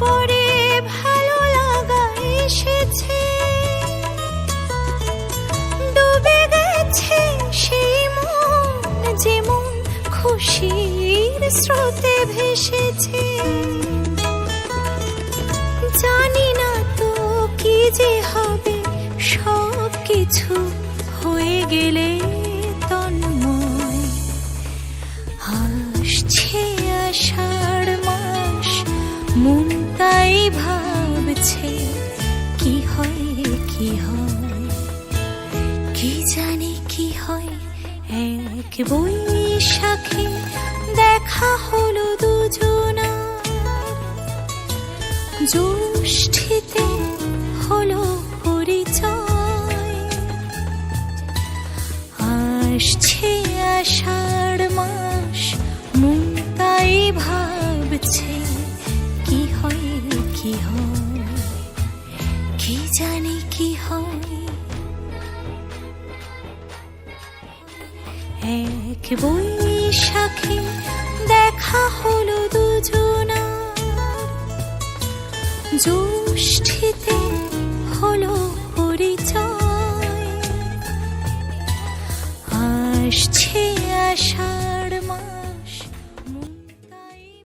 পরে ভালো লাগা এসেছে, ডুবে গেছে সেই মন যেমন খুশির স্রোতে ভেসেছে। জানি না তো কি যে হবে, সব কিছু হয়ে গেলে তন্ময়। আসছে আষাঢ় মাস, মন তাই ভাবছে কি হয় কি হয়, কি জানি কি হয়। এক বৈশাখে দেখা হলো দুজনা, জ্যৈষ্ঠীতে হলো পরিচয়। আসছে আষাঢ় মাস, মন তাই ভাবছে কি হয় কি হয়, কি জানি কি হয়। এক বৈশাখে দেখা হলো দুজনা, জ্যৈষ্ঠীতে হলো পরিচয়। আসছে আষাঢ়